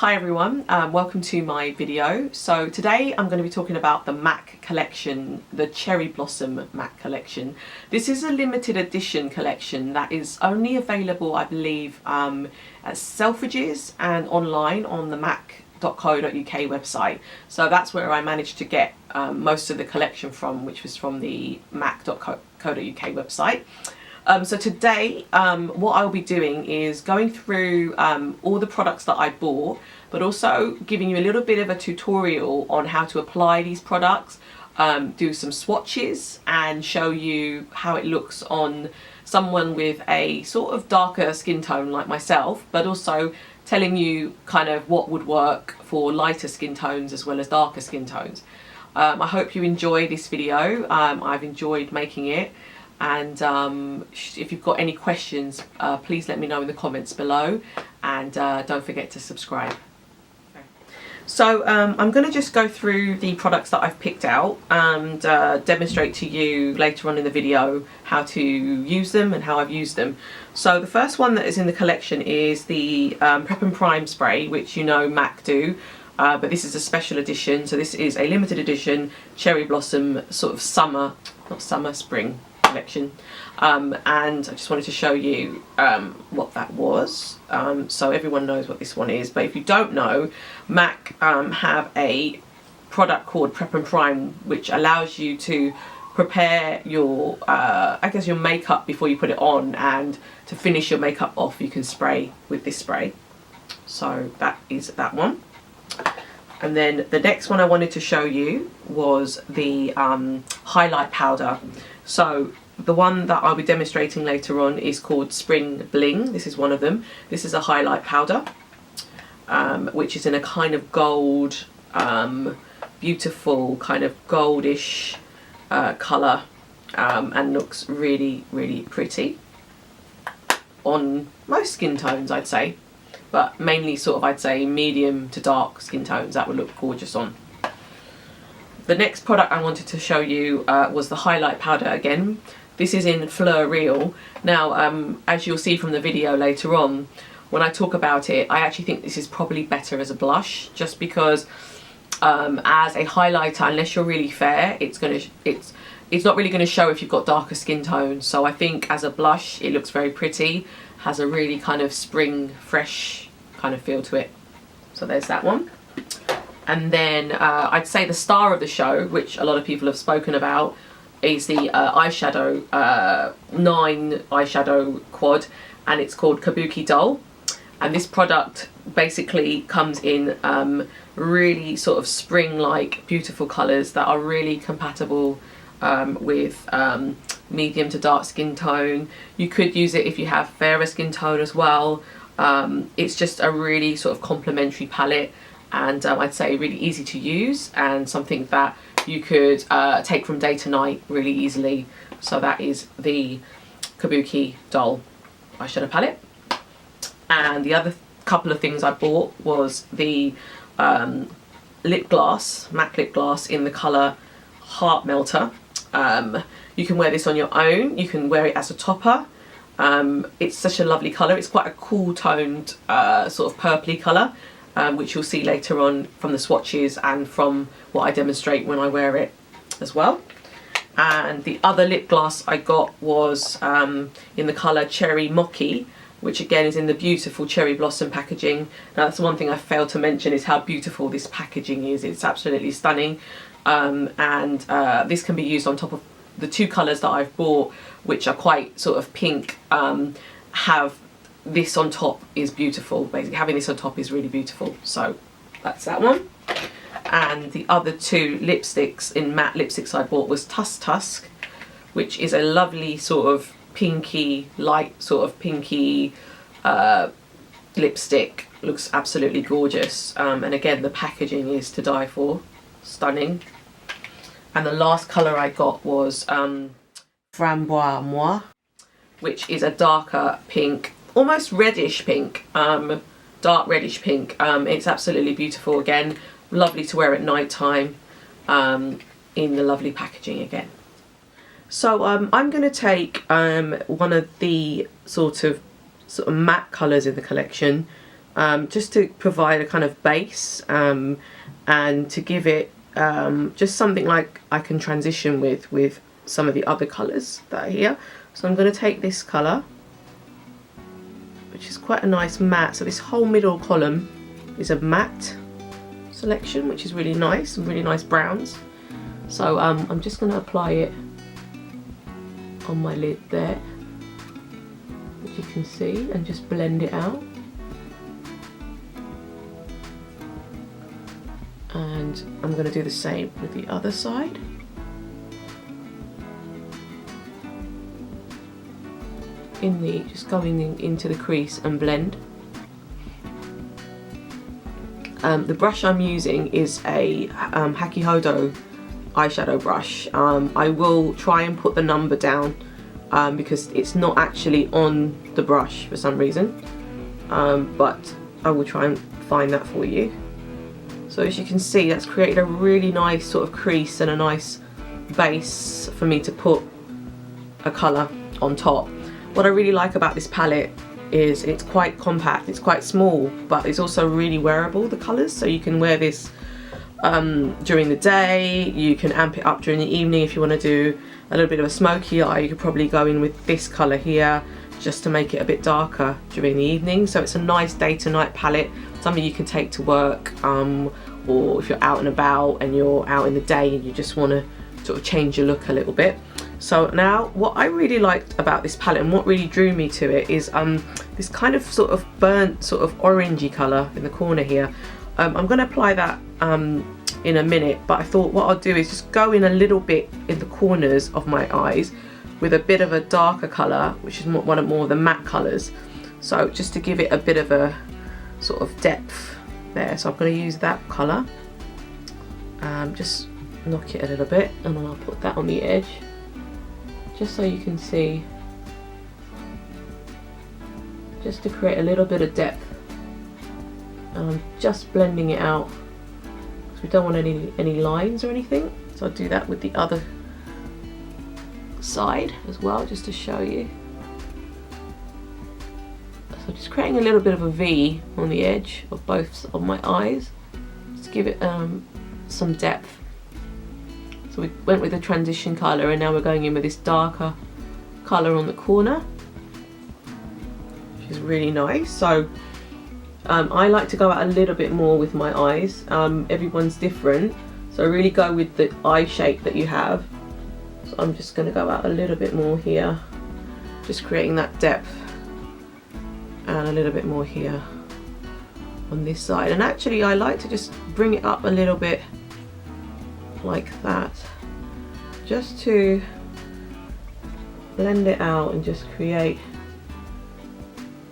Hi everyone, welcome to my video. So today I'm going to be talking about the MAC collection, the Cherry Blossom MAC collection. This is a limited edition collection that is only available, I believe, at Selfridges and online on the mac.co.uk website. So that's where I managed to get most of the collection from, which was from the mac.co.uk website. So today what I'll be doing is going through all the products that I bought, but also giving you a little bit of a tutorial on how to apply these products, do some swatches and show you how it looks on someone with a sort of darker skin tone like myself, but also telling you kind of what would work for lighter skin tones as well as darker skin tones. I hope you enjoy this video. I've enjoyed making it. And if you've got any questions, please let me know in the comments below, and don't forget to subscribe. Okay. So I'm going to just go through the products that I've picked out and demonstrate to you later on in the video how to use them and how I've used them. So the first one that is in the collection is the Prep and Prime spray, which you know MAC do. But this is a special edition, so this is a limited edition Cherry Blossom sort of summer, not summer, spring collection, and I just wanted to show you what that was, so everyone knows what this one is. But if you don't know, MAC have a product called Prep and Prime, which allows you to prepare your I guess your makeup before you put it on, and to finish your makeup off you can spray with this spray. So that is that one. And then the next one I wanted to show you was the highlight powder. So the one that I'll be demonstrating later on is called Spring Bling. This is one of them. This is a highlight powder, which is in a kind of gold, beautiful kind of goldish colour, and looks really, really pretty on most skin tones, I'd say. But mainly sort of, I'd say, medium to dark skin tones, that would look gorgeous on. The next product I wanted to show you was the highlight powder again. This is in Fleur Real. Now, as you'll see from the video later on, when I talk about it, I actually think this is probably better as a blush, just because as a highlighter, unless you're really fair, it's not really going to show if you've got darker skin tones. So I think as a blush, it looks very pretty, has a really kind of spring, fresh kind of feel to it. So there's that one. And then I'd say the star of the show, which a lot of people have spoken about, is the eyeshadow, 9 eyeshadow quad, and it's called Kabuki Doll. And this product basically comes in really sort of spring-like beautiful colours that are really compatible with medium to dark skin tone. You could use it if you have fairer skin tone as well. It's just a really sort of complementary palette, and I'd say really easy to use, and something that you could take from day to night really easily. So that is the Kabuki Doll eyeshadow palette. And the other couple of things I bought was the lip gloss, MAC lip gloss in the colour Heart Melter. You can wear this on your own, you can wear it as a topper. It's such a lovely colour. It's quite a cool toned sort of purpley colour, which you'll see later on from the swatches and from what I demonstrate when I wear it as well. And the other lip gloss I got was in the colour Cherry Maki, which again is in the beautiful Cherry Blossom packaging. Now that's one thing I failed to mention, is how beautiful this packaging is. It's absolutely stunning. And this can be used on top of the two colours that I've bought, which are quite sort of pink. Have this on top is beautiful. Basically having this on top is really beautiful. So that's that one. And the other two lipsticks in matte lipsticks I bought was Tusk, which is a lovely sort of pinky, light sort of pinky lipstick. Looks absolutely gorgeous, and again the packaging is to die for, stunning. And the last colour I got was Framboise Moi, which is a darker pink, almost reddish pink, dark reddish pink. It's absolutely beautiful again, lovely to wear at night time, in the lovely packaging again. So I'm going to take one of the sort of matte colours in the collection, just to provide a kind of base, and to give it just something like I can transition with some of the other colours that are here. So I'm going to take this colour, which is quite a nice matte. So this whole middle column is a matte selection, which is really nice, some really nice browns. So I'm just going to apply it on my lid there, which you can see, and just blend it out. And I'm going to do the same with the other side. Just going into the crease and blend. The brush I'm using is a Hydra-Foundation eyeshadow brush. I will try and put the number down because it's not actually on the brush for some reason, but I will try and find that for you. So as you can see, that's created a really nice sort of crease and a nice base for me to put a colour on top. What I really like about this palette is it's quite compact, it's quite small, but it's also really wearable, the colours. So you can wear this during the day, you can amp it up during the evening if you want to do a little bit of a smoky eye. You could probably go in with this colour here just to make it a bit darker during the evening. So it's a nice day to night palette, something you can take to work, or if you're out and about and you're out in the day and you just want to sort of change your look a little bit. So now what I really liked about this palette and what really drew me to it is this kind of sort of burnt sort of orangey colour in the corner here. I'm going to apply that in a minute, but I thought what I'll do is just go in a little bit in the corners of my eyes with a bit of a darker colour, which is one of more of the matte colours. So just to give it a bit of a sort of depth there. So I'm going to use that colour, just knock it a little bit, and then I'll put that on the edge just so you can see, just to create a little bit of depth. And I'm just blending it out because we don't want any lines or anything. So I'll do that with the other side as well, just to show you. So just creating a little bit of a V on the edge of both of my eyes, just to give it some depth. So we went with the transition colour, and now we're going in with this darker colour on the corner, which is really nice. So I like to go out a little bit more with my eyes. Everyone's different, so really go with the eye shape that you have. So I'm just going to go out a little bit more here, just creating that depth, and a little bit more here on this side. And actually I like to just bring it up a little bit like that, just to blend it out and just create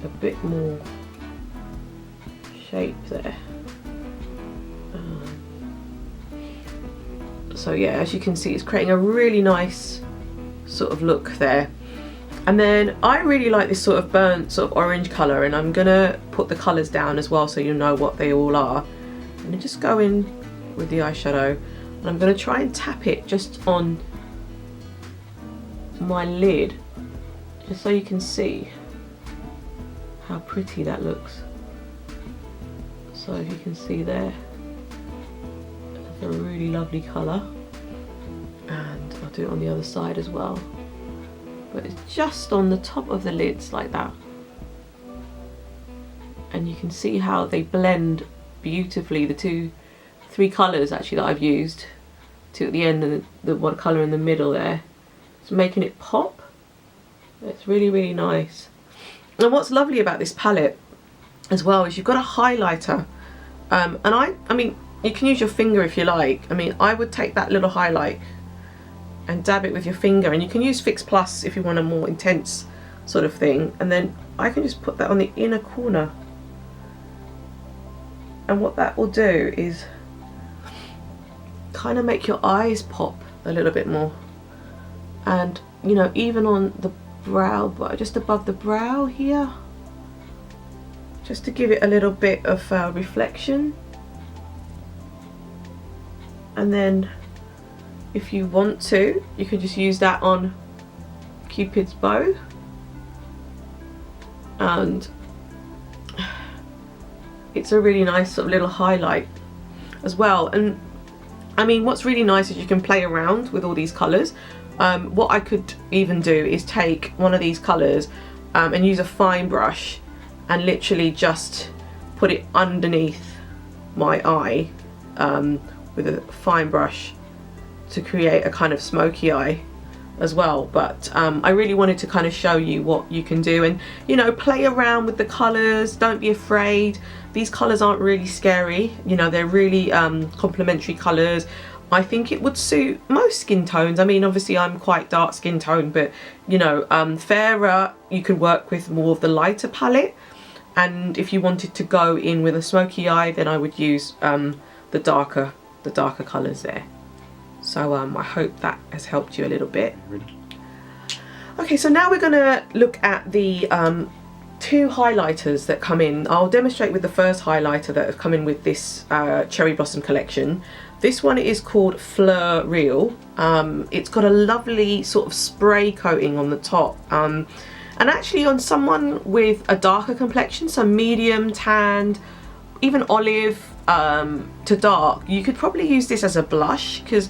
a bit more shape there. So yeah, as you can see, it's creating a really nice sort of look there. And then I really like this sort of burnt sort of orange colour, and I'm gonna put the colours down as well so you know what they all are. I'm gonna just go in with the eyeshadow, and I'm going to try and tap it just on my lid, just so you can see how pretty that looks. So if you can see there, it's a really lovely colour, and I'll do it on the other side as well. But it's just on the top of the lids like that, and you can see how they blend beautifully, the three colours actually that I've used, two at the end and the one colour in the middle there. It's making it pop. It's really, really nice. And what's lovely about this palette as well is you've got a highlighter, and I mean you can use your finger if you like. I mean, I would take that little highlight and dab it with your finger, and you can use Fix Plus if you want a more intense sort of thing, and then I can just put that on the inner corner, and what that will do is kind of make your eyes pop a little bit more. And you know, even on the brow, but just above the brow here, just to give it a little bit of reflection. And then if you want to, you can just use that on Cupid's bow, and it's a really nice sort of little highlight as well. And I mean, what's really nice is you can play around with all these colours. What I could even do is take one of these colours and use a fine brush and literally just put it underneath my eye with a fine brush to create a kind of smoky eye as well. But I really wanted to kind of show you what you can do, and you know, play around with the colours. Don't be afraid. These colours aren't really scary, you know, they're really complementary colours. I think it would suit most skin tones. I mean, obviously I'm quite dark skin tone, but you know, fairer, you could work with more of the lighter palette, and if you wanted to go in with a smoky eye, then I would use the darker colours there. So I hope that has helped you a little bit. Okay, so now we're gonna look at the two highlighters that come in. I'll demonstrate with the first highlighter that have come in with this Cherry Blossom collection. This one is called Fleur Real. It's got a lovely sort of spray coating on the top. And actually on someone with a darker complexion, so medium, tanned, even olive to dark, you could probably use this as a blush because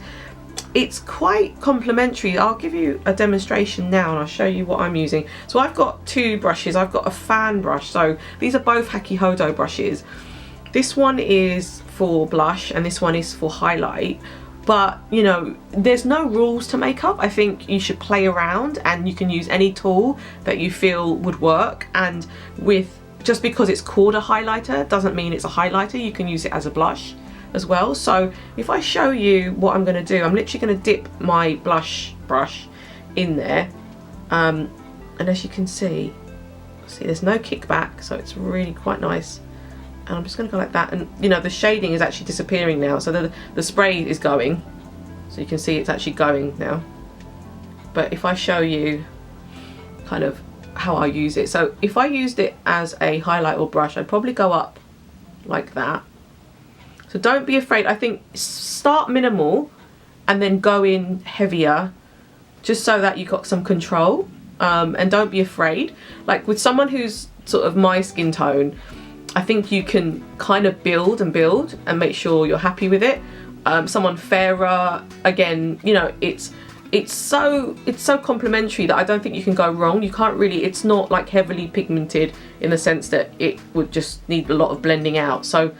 it's quite complementary. I'll give you a demonstration now and I'll show you what I'm using. So I've got two brushes. I've got a fan brush. So these are both Hydra-Foundation brushes. This one is for blush and this one is for highlight. But you know, there's no rules to makeup. I think you should play around and you can use any tool that you feel would work. And with, just because it's called a highlighter doesn't mean it's a highlighter. You can use it as a blush as well. So if I show you what I'm going to do, I'm literally going to dip my blush brush in there, and as you can see there's no kickback, so it's really quite nice. And I'm just going to go like that, and you know, the shading is actually disappearing now, so the spray is going, so you can see it's actually going now. But if I show you kind of how I use it, so if I used it as a highlight or brush, I'd probably go up like that. So don't be afraid. I think start minimal and then go in heavier, just so that you've got some control, and don't be afraid. Like with someone who's sort of my skin tone, I think you can kind of build and make sure you're happy with it. Someone fairer, again, you know, it's so complementary that I don't think you can go wrong. You can't really, it's not like heavily pigmented in the sense that it would just need a lot of blending out. So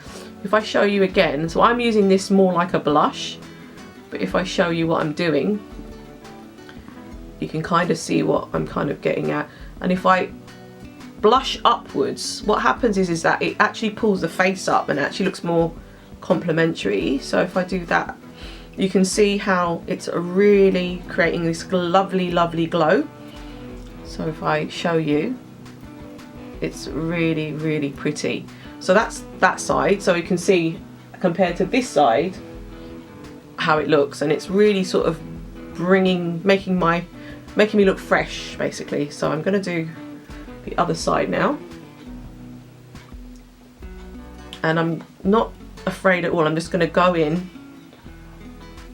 if I show you again, so I'm using this more like a blush, but if I show you what I'm doing, you can kind of see what I'm kind of getting at. And if I blush upwards, what happens is that it actually pulls the face up and actually looks more complementary. So if I do that, you can see how it's really creating this lovely glow. So if I show you, it's really pretty. So that's that side, so you can see compared to this side how it looks, and it's really sort of making me look fresh basically. So I'm going to do the other side now, and I'm not afraid at all. I'm just going to go in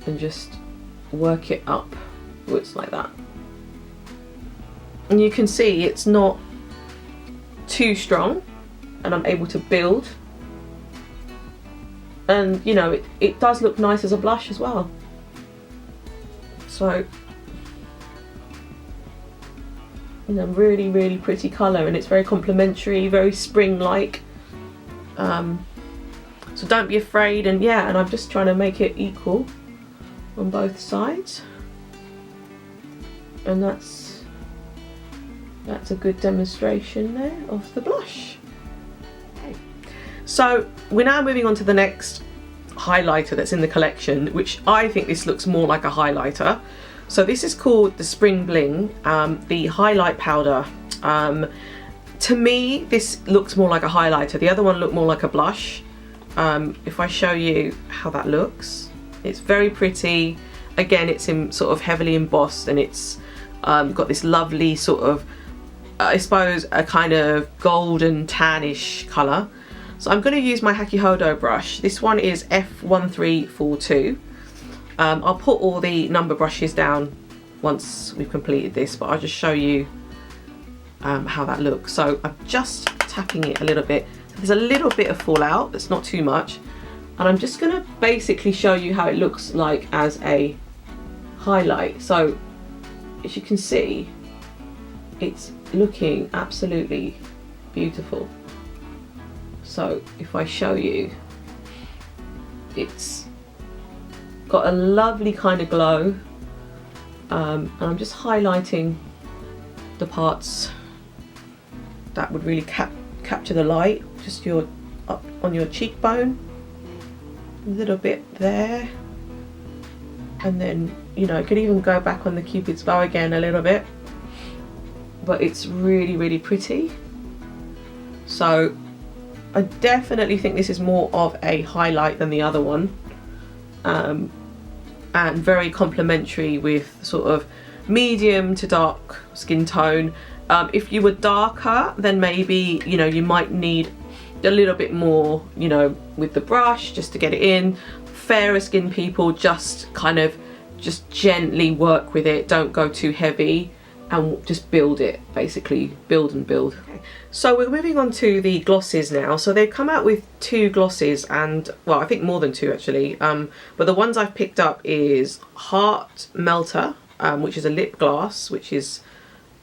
and just work it upwards like that, and you can see it's not too strong, and I'm able to build, and you know, it does look nice as a blush as well. So you know, really pretty colour, and it's very complementary, very spring-like. So don't be afraid, and yeah, and I'm just trying to make it equal on both sides, and that's a good demonstration there of the blush. Okay. So we're now moving on to the next highlighter that's in the collection, which I think this looks more like a highlighter. So this is called the Spring Bling, the highlight powder. To me, this looks more like a highlighter. The other one looked more like a blush. If I show you how that looks, it's very pretty. Again, it's in sort of heavily embossed, and it's got this lovely sort of, I suppose, a kind of golden tannish colour. So I'm going to use my Hydra-Foundation brush. This one is F1342. I'll put all the number brushes down once we've completed this, but I'll just show you how that looks. So I'm just tapping it a little bit to There's a little bit of fallout, it's not too much. And I'm just gonna basically show you how it looks like as a highlight. So as you can see, it's looking absolutely beautiful. So if I show you, it's got a lovely kind of glow, and I'm just highlighting the parts that would really capture the light. Just your up on your cheekbone, a little bit there, and then, you know, it could even go back on the Cupid's bow again a little bit, but it's really, really pretty. So I definitely think this is more of a highlight than the other one, and very complementary with sort of medium to dark skin tone. If you were darker, then maybe, you know, you might need a little bit more, you know, with the brush just to get it in. Fairer skin people, just kind of just gently work with it, don't go too heavy, and just build it, basically build and build. Okay. So we're moving on to the glosses now. So they've come out with 2 glosses, and well, I think more than 2 actually, but the ones I've picked up is Heart Melter, which is a lip gloss, which is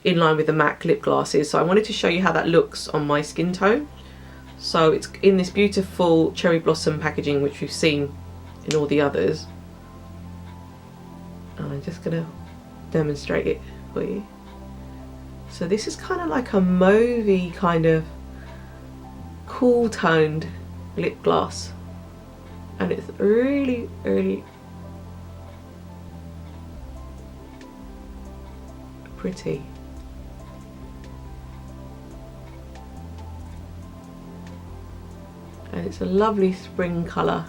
in line with the MAC lip glasses. So I wanted to show you how that looks on my skin tone. So it's in this beautiful cherry blossom packaging, which we've seen in all the others. And I'm just gonna demonstrate it for you. So this is kind of like a mauvey kind of cool toned lip gloss, and it's really, really pretty. And it's a lovely spring colour.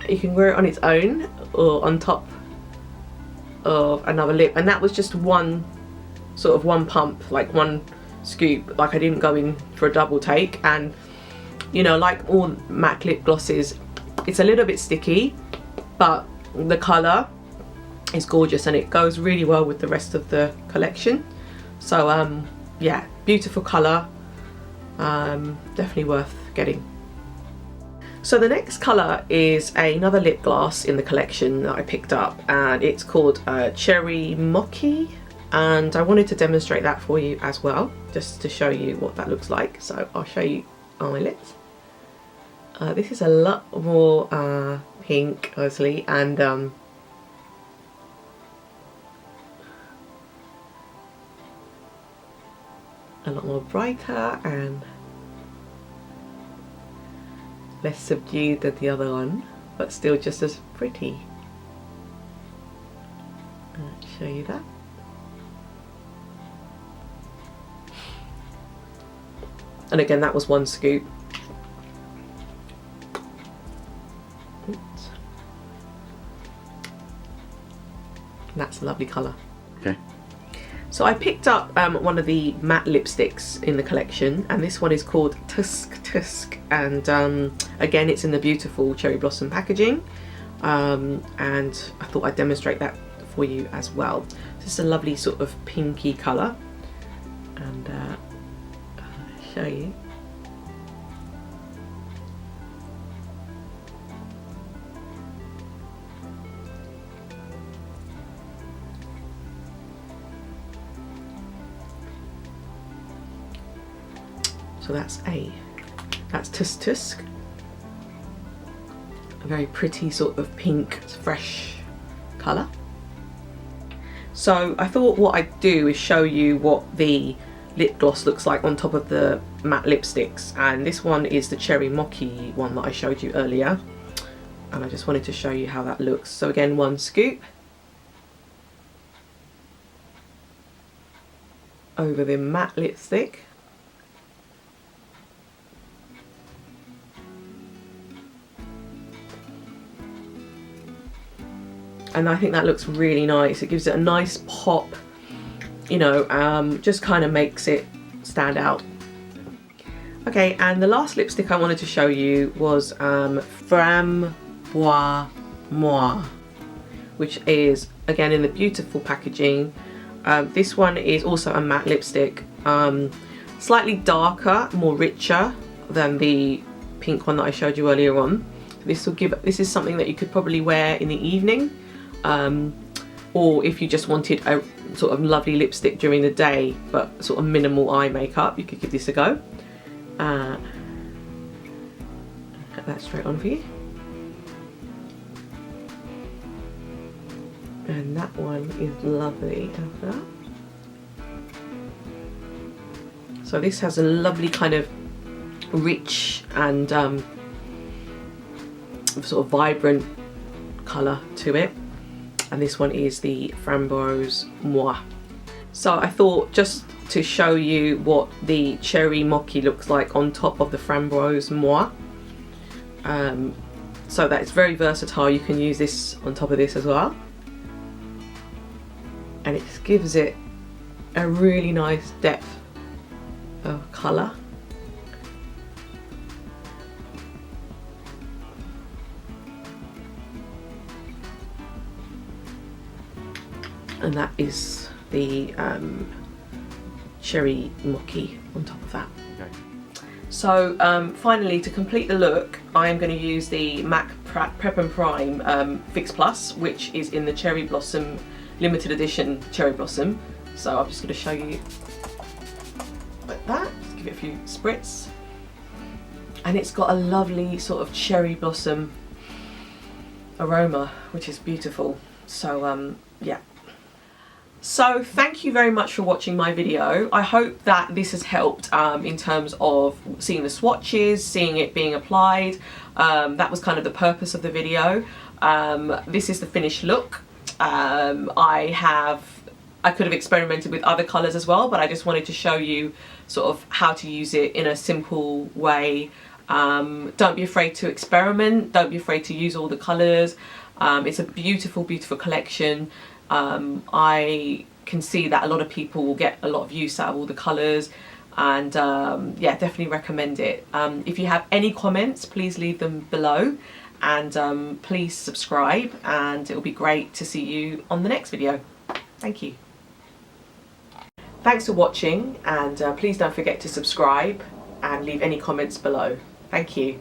You can wear it on its own or on top of another lip, and that was just one pump, like one scoop. Like, I didn't go in for a double take, and you know, like all MAC lip glosses, it's a little bit sticky, but the colour is gorgeous and it goes really well with the rest of the collection. So yeah, beautiful colour, definitely worth getting. So the next colour is another lip gloss in the collection that I picked up, and it's called Cherry Maki, and I wanted to demonstrate that for you as well, just to show you what that looks like. So I'll show you on my lips. This is a lot more pink, obviously, and a lot more brighter and less subdued than the other one, but still just as pretty. I'll show you that. And again, that was one scoop. Oops. And that's a lovely colour. Okay. So I picked up one of the matte lipsticks in the collection, and this one is called Tusk, and again, it's in the beautiful cherry blossom packaging, and I thought I'd demonstrate that for you as well. This is a lovely sort of pinky colour, and I'll show you. So that's Tusk. A very pretty sort of pink, fresh colour. So I thought what I'd do is show you what the lip gloss looks like on top of the matte lipsticks, and this one is the Cherry Maki one that I showed you earlier, and I just wanted to show you how that looks. So again, one scoop over the matte lipstick. And I think that looks really nice. It gives it a nice pop, you know, just kind of makes it stand out. Okay, and the last lipstick I wanted to show you was Framboise Moi, which is again in the beautiful packaging. This one is also a matte lipstick, Slightly darker, more richer than the pink one that I showed you earlier on. This is something that you could probably wear in the evening, or if you just wanted a sort of lovely lipstick during the day but sort of minimal eye makeup, you could give this a go. Get that straight on for you. And that one is lovely after. So this has a lovely kind of rich and sort of vibrant colour to it. And this one is the Framboise Moi. So I thought just to show you what the Cherry Maki looks like on top of the Framboise Moi. So that it's very versatile. You can use this on top of this as well. And it just gives it a really nice depth of colour. And that is the Cherry Maki on top of that. Okay. So finally, to complete the look, I am going to use the MAC Prep and Prime Fix Plus, which is in the Cherry Blossom limited edition Cherry Blossom. So I'm just going to show you like that, just give it a few spritz. And it's got a lovely sort of cherry blossom aroma, which is beautiful. So yeah. So thank you very much for watching my video. I hope that this has helped in terms of seeing the swatches, seeing it being applied. That was kind of the purpose of the video. This is the finished look. I could have experimented with other colours as well, but I just wanted to show you sort of how to use it in a simple way. Don't be afraid to experiment, don't be afraid to use all the colours. It's a beautiful, beautiful collection. I can see that a lot of people will get a lot of use out of all the colours, and yeah, definitely recommend it. If you have any comments, please leave them below, and please subscribe, and it'll be great to see you on the next video. Thank you. Thanks for watching, and please don't forget to subscribe and leave any comments below. Thank you.